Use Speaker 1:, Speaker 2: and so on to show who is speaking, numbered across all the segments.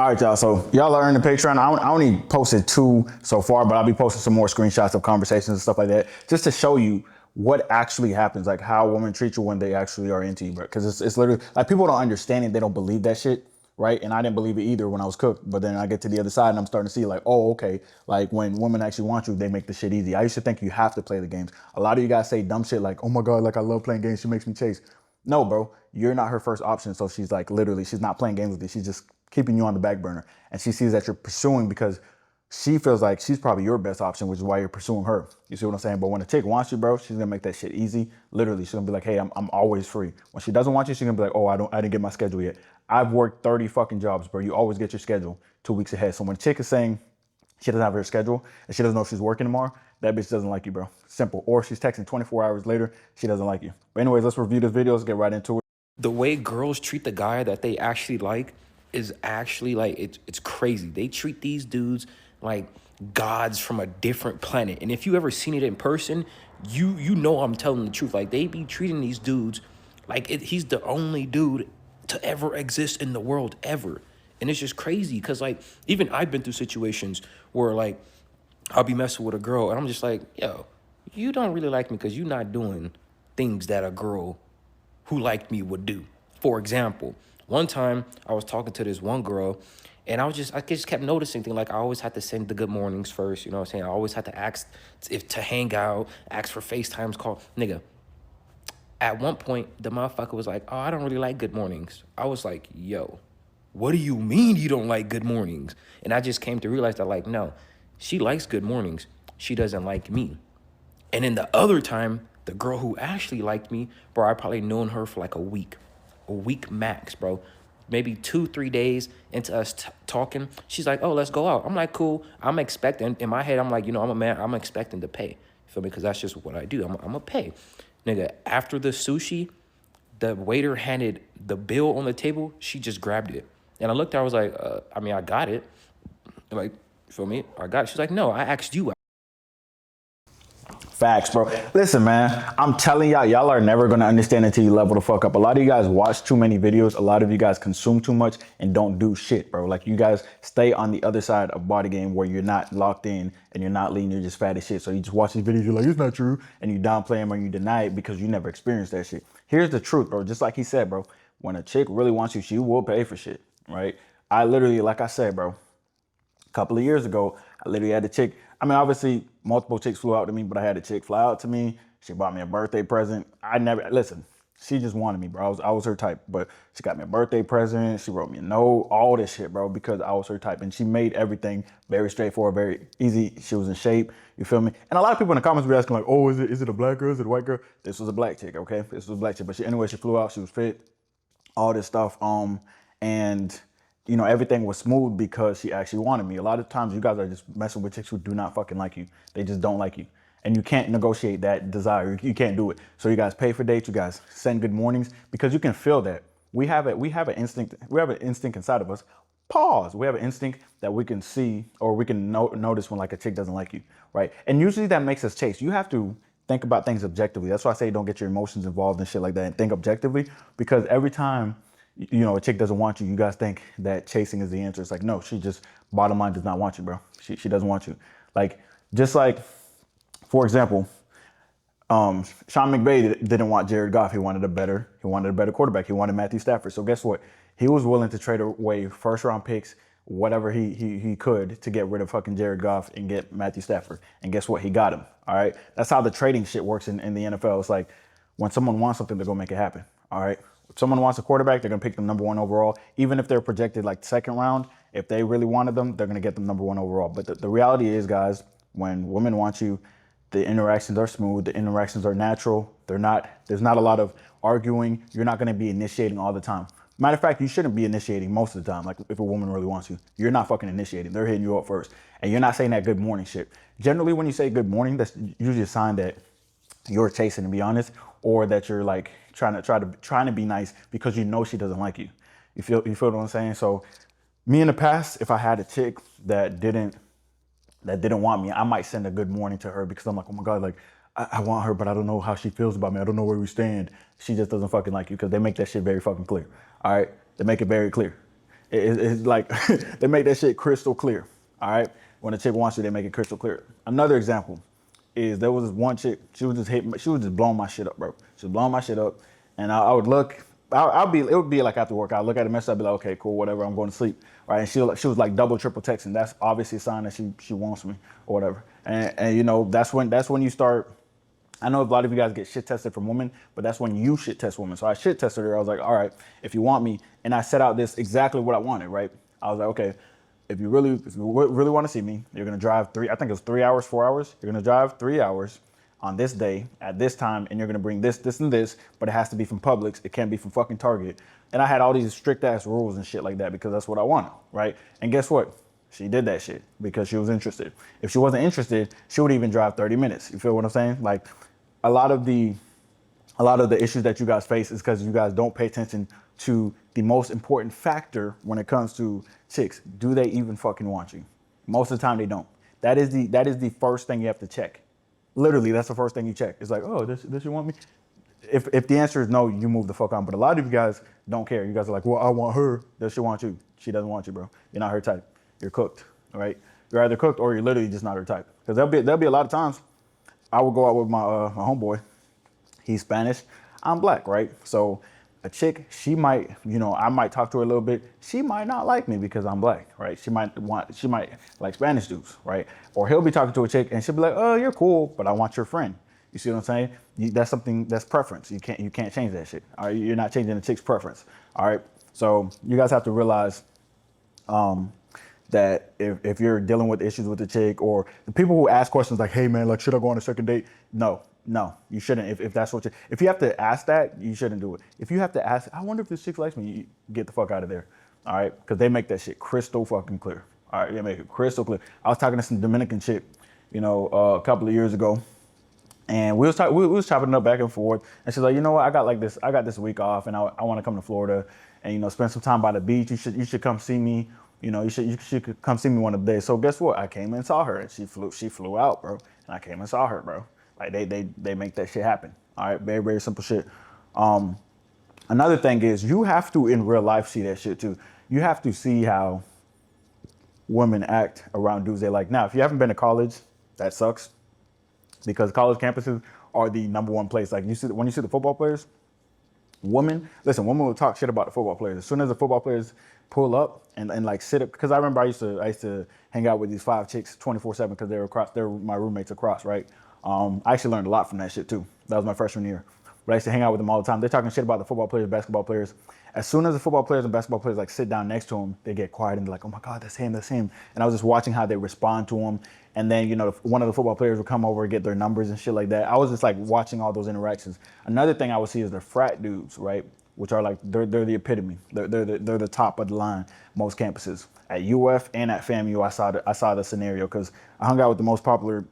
Speaker 1: All right, y'all. So y'all are in the Patreon. I only posted 2 so far, but I'll be posting some more screenshots of conversations and stuff like that, just to show you what actually happens, like how women treat you when they actually are into you, bro. Because it's literally like people don't understand it, they don't believe that shit, right? And I didn't believe it either when I was cooked. But then I get to the other side and I'm starting to see like, oh, okay, like when women actually want you, they make the shit easy. I used to think you have to play the games. A lot of you guys say dumb shit like, oh my god, like I love playing games. She makes me chase. No, bro, you're not her first option. So she's like literally, she's not playing games with you. She's just keeping you on the back burner. And she sees that you're pursuing because she feels like she's probably your best option, which is why you're pursuing her. You see what I'm saying? But when a chick wants you, bro, she's gonna make that shit easy. Literally, she's gonna be like, hey, I'm always free. When she doesn't want you, she's gonna be like, oh, I didn't get my schedule yet. I've worked 30 fucking jobs, bro. You always get your schedule 2 weeks ahead. So when a chick is saying she doesn't have her schedule and she doesn't know if she's working tomorrow, that bitch doesn't like you, bro. Simple. Or she's texting 24 hours later, she doesn't like you. But anyways, let's review this video. Let's get right into it.
Speaker 2: The way girls treat the guy that they actually like is actually like it's crazy. They treat these dudes like gods from a different planet. And if you ever seen it in person, you know I'm telling the truth. Like they be treating these dudes like he's the only dude to ever exist in the world ever. And it's just crazy because like even I've been through situations where like I'll be messing with a girl and I'm just like, yo, you don't really like me because you're not doing things that a girl who liked me would do. For example, one time I was talking to this one girl and I just kept noticing things like I always had to send the good mornings first, you know what I'm saying? I always had to ask if to hang out, ask for FaceTimes, call. Nigga, at one point, the motherfucker was like, oh, I don't really like good mornings. I was like, yo, what do you mean you don't like good mornings? And I just came to realize that like, no, she likes good mornings. She doesn't like me. And then the other time, the girl who actually liked me, bro, I probably known her for like a week max, bro. Maybe 2-3 days into us talking, she's like, oh, let's go out. I'm like, cool. I'm expecting, in my head, I'm like, you know, I'm a man, I'm expecting to pay. You feel me? Because that's just what I do. I'm going to pay. Nigga, after the sushi, the waiter handed the bill on the table, she just grabbed it. And I looked at her, I was like, I got it. I'm like, you feel me? I got it. She's like, no, I asked you.
Speaker 1: Facts, bro. Listen, man, I'm telling y'all are never gonna understand until you level the fuck up. A lot of you guys watch too many videos. A lot of you guys consume too much and don't do shit, bro. Like you guys stay on the other side of body game where you're not locked in and you're not lean, you're just fat as shit. So you just watch these videos, you're like, it's not true. And you downplay them or you deny it because you never experienced that shit. Here's the truth, bro. Just like he said, bro, when a chick really wants you, she will pay for shit, right? I literally, like I said, bro, a couple of years ago, I literally had a chick. I mean, obviously, multiple chicks flew out to me, but I had a chick fly out to me. She bought me a birthday present. I never, listen, she just wanted me, bro. I was her type, but she got me a birthday present. She wrote me a note, all this shit, bro, because I was her type. And she made everything very straightforward, very easy. She was in shape, you feel me? And a lot of people in the comments were asking like, oh, is it a black girl? Is it a white girl? This was a black chick, okay? This was a black chick. But anyway, she flew out, she was fit, all this stuff. And you know, everything was smooth because she actually wanted me. A lot of times you guys are just messing with chicks who do not fucking like you. They just don't like you. And you can't negotiate that desire. You can't do it. So you guys pay for dates, you guys send good mornings because you can feel that. We have an instinct inside of us. Pause. We have an instinct that we can see or we can notice when like a chick doesn't like you, right? And usually that makes us chase. You have to think about things objectively. That's why I say don't get your emotions involved and shit like that and think objectively because every time you know, a chick doesn't want you, you guys think that chasing is the answer. It's like, no, she just bottom line does not want you, bro. She doesn't want you. Like, just like, for example, Sean McVay didn't want Jared Goff. He wanted a better quarterback. He wanted Matthew Stafford. So guess what? He was willing to trade away first round picks, whatever he could to get rid of fucking Jared Goff and get Matthew Stafford. And guess what? He got him. All right. That's how the trading shit works in the NFL. It's like when someone wants something, they're gonna make it happen. All right. If someone wants a quarterback, they're going to pick them #1 overall. Even if they're projected like second round, if they really wanted them, they're going to get them #1 overall. But the reality is, guys, when women want you, the interactions are smooth. The interactions are natural. There's not a lot of arguing. You're not going to be initiating all the time. Matter of fact, you shouldn't be initiating most of the time. Like if a woman really wants you, you're not fucking initiating. They're hitting you up first. And you're not saying that good morning shit. Generally, when you say good morning, that's usually a sign that you're chasing, to be honest, or that you're like trying to be nice because you know she doesn't like you. You feel what I'm saying? So me in the past, if I had a chick that didn't want me, I might send a good morning to her because I'm like, oh my God, like I want her, but I don't know how she feels about me. I don't know where we stand. She just doesn't fucking like you because they make that shit very fucking clear. All right. They make it very clear. It's like they make that shit crystal clear. All right, when a chick wants you, they make it crystal clear. Another example is there was this one chick. She was just blowing my shit up, bro. She was blowing my shit up, and I would look. It would be like after work. I'd look at the message. I'd be like, okay, cool, whatever. I'm going to sleep, right? And she was like double, triple texting. That's obviously a sign that she wants me or whatever. And you know that's when you start. I know a lot of you guys get shit tested from women, but that's when you shit test women. So I shit tested her. I was like, all right, if you want me, and I set out this exactly what I wanted, right? I was like, okay, if you really want to see me, you're gonna drive I think it was 3 hours, 4 hours. You're gonna drive 3 hours on this day at this time, and you're gonna bring this, this, and this, but it has to be from Publix. It can't be from fucking Target. And I had all these strict ass rules and shit like that because that's what I wanted, right? And guess what? She did that shit because she was interested. If she wasn't interested, she would even drive 30 minutes. You feel what I'm saying? Like, a lot of the issues that you guys face is because you guys don't pay attention to the most important factor when it comes to chicks. Do they even fucking want you? Most of the time they don't. That is the first thing you have to check. Literally, that's the first thing you check. It's like, oh, does she want me? If the answer is no, you move the fuck on. But a lot of you guys don't care. You guys are like, well, I want her. Does she want you? She doesn't want you, bro. You're not her type. You're cooked, all right? You're either cooked or you're literally just not her type. Because there'll be a lot of times I would go out with my homeboy. He's Spanish. I'm black, right? So a chick, she might, I might talk to her a little bit. She might not like me because I'm black, right? She might like Spanish dudes, right? Or he'll be talking to a chick and she'll be like, oh, you're cool, but I want your friend. You see what I'm saying? That's preference. You can't change that shit. All right, you're not changing the chick's preference. All right. So you guys have to realize that if you're dealing with issues with the chick, or the people who ask questions like, hey man, like, should I go on a second date? No, you shouldn't. If that's what if you have to ask that, you shouldn't do it. If you have to ask, I wonder if this chick likes me, you get the fuck out of there. All right. Because they make that shit crystal fucking clear. All right. They make it crystal clear. I was talking to some Dominican chick, a couple of years ago. And we was chopping it up back and forth. And she's like, you know what? I got this week off, and I want to come to Florida, and spend some time by the beach. You should come see me. You should come see me one of the days. So guess what? I came and saw her, and she flew out, bro. And I came and saw her, bro. Like they make that shit happen. All right, very very simple shit. Another thing is you have to in real life see that shit too. You have to see how women act around dudes they like. Now, if you haven't been to college, that sucks. Because college campuses are the number one place. Like when you see the football players, women will talk shit about the football players. As soon as the football players pull up and like sit up, because I remember I used to hang out with these 5 chicks 24/7 because they were my roommates across, right? I actually learned a lot from that shit too. That was my freshman year. But I used to hang out with them all the time. They're talking shit about the football players, basketball players. As soon as the football players and basketball players like sit down next to them, they get quiet and they're like, oh my God, that's him. And I was just watching how they respond to him. And then, one of the football players would come over and get their numbers and shit like that. I was just like watching all those interactions. Another thing I would see is the frat dudes, right? Which are like, they're the epitome. They're the top of the line, most campuses. At UF and at FAMU, I saw the scenario because I hung out with the most popular,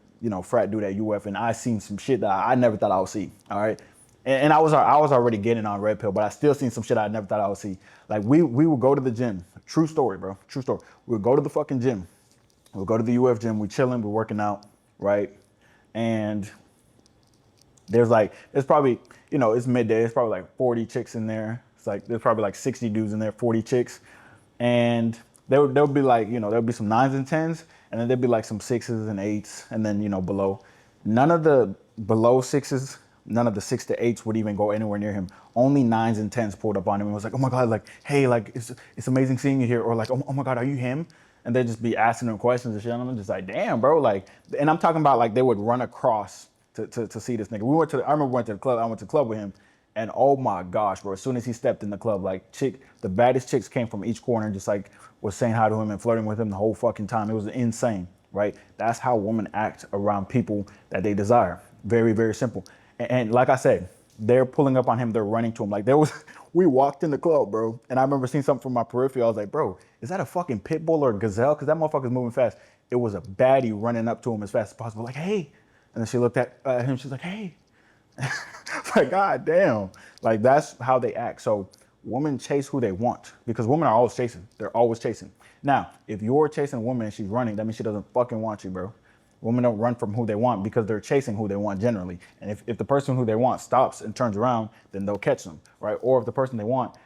Speaker 1: frat dude at UF, and I seen some shit that I never thought I would see, all right? And I was already getting on red pill, but I still seen some shit I never thought I would see. Like we would go to the gym. True story, bro. True story. We would go to the fucking gym. We'll go to the UF gym. We chilling. We're working out, right? And there's probably, it's midday. It's probably like 40 chicks in there. It's like there's probably like 60 dudes in there, 40 chicks, and there would be like there'll be some 9s and 10s, and then there'd be like some 6s and 8s, and then below. None of the below 6s. None of the 6 to 8s would even go anywhere near him. Only 9s and 10s pulled up on him and was like, oh my God, like, hey, like, it's amazing seeing you here. Or like, oh my God, are you him? And they'd just be asking him questions and shit. And I'm just like, damn, bro. Like, and I'm talking about like they would run across to see this nigga. I remember we went to the club. I went to the club with him. And oh my gosh, bro, as soon as he stepped in the club, like the baddest chicks came from each corner and just like was saying hi to him and flirting with him the whole fucking time. It was insane, right? That's how women act around people that they desire. Very, very simple. And like I said, they're pulling up on him. They're running to him. Like we walked in the club, bro. And I remember seeing something from my periphery. I was like, bro, is that a fucking pit bull or a gazelle? Because that motherfucker's moving fast. It was a baddie running up to him as fast as possible. Like, hey. And then she looked at him. She's like, hey. It's like, God damn. Like, that's how they act. So women chase who they want because women are always chasing. They're always chasing. Now, if you're chasing a woman and she's running, that means she doesn't fucking want you, bro. Women don't run from who they want because they're chasing who they want generally. And if the person who they want stops and turns around, then they'll catch them, right? Or if the person they want,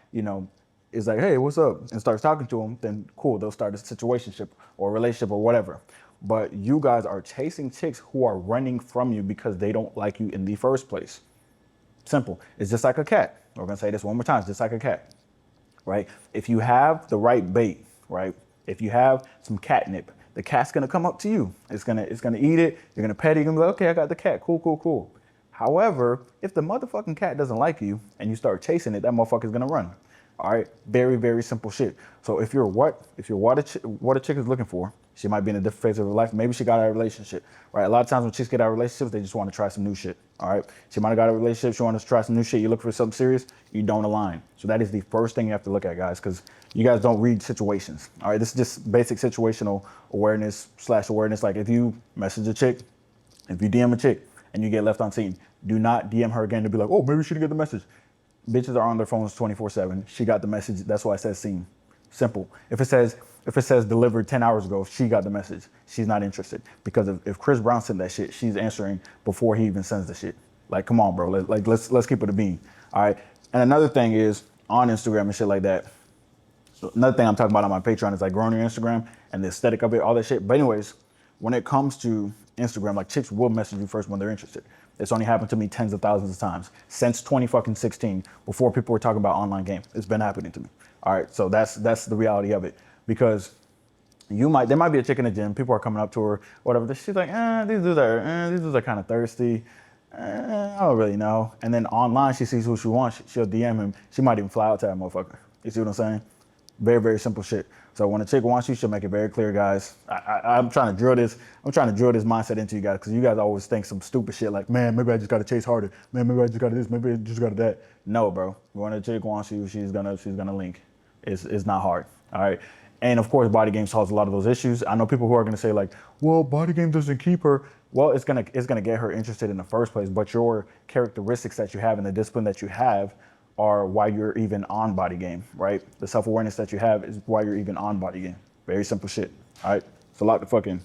Speaker 1: is like, hey, what's up? And starts talking to them, then cool, they'll start a situationship or a relationship or whatever. But you guys are chasing chicks who are running from you because they don't like you in the first place. Simple. It's just like a cat. We're gonna say this one more time. It's just like a cat, right? If you have the right bait, right? If you have some catnip, the cat's gonna come up to you. It's gonna eat it. You're gonna pet it. You're gonna be like, okay, I got the cat. Cool, cool, cool. However, if the motherfucking cat doesn't like you and you start chasing it, that motherfucker's gonna run. All right, very, very simple shit. So if you're what a chick is looking for, she might be in a different phase of her life. Maybe she got out of a relationship, right? A lot of times when chicks get out of relationships, they just want to try some new shit. All right, she might have got out of a relationship. She wants to try some new shit. You look for something serious, you don't align. So that is the first thing you have to look at, guys, because you guys don't read situations. All right, this is just basic situational awareness/awareness. Like if you message a chick, if you DM a chick and you get left unseen, do not DM her again to be like, oh, maybe she didn't get the message. Bitches are on their phones 24/7. She got the message. That's why it says seen. Simple. If it says delivered 10 hours ago, she got the message. She's not interested. Because if Chris Brown sent that shit, she's answering before he even sends the shit. Like, come on, bro. Let's keep it a bean. All right. And another thing is on Instagram and shit like that. Another thing I'm talking about on my Patreon is like growing your Instagram and the aesthetic of it, all that shit. But anyways, when it comes to Instagram, like chicks will message you first when they're interested. It's only happened to me tens of thousands of times since 2016, before people were talking about online game. It's been happening to me. All right, so that's the reality of it. Because there might be a chick in the gym, people are coming up to her, whatever. She's like, these dudes are kind of thirsty. I don't really know. And then online, she sees who she wants. She'll DM him. She might even fly out to that motherfucker. You see what I'm saying? Very, very simple shit. So when a chick wants you, she'll make it very clear, guys. I'm trying to drill this. I'm trying to drill this mindset into you guys because you guys always think some stupid shit like, man, maybe I just got to chase harder. Man, maybe I just got to this. Maybe I just got to that. No, bro. When a chick wants you, she's gonna link. It's not hard. All right. And of course, body game solves a lot of those issues. I know people who are gonna say like, well, body game doesn't keep her. Well, it's gonna get her interested in the first place. But your characteristics that you have and the discipline that you have are why you're even on body game, right? The self-awareness that you have is why you're even on body game. Very simple shit. All right. It's a lot to fucking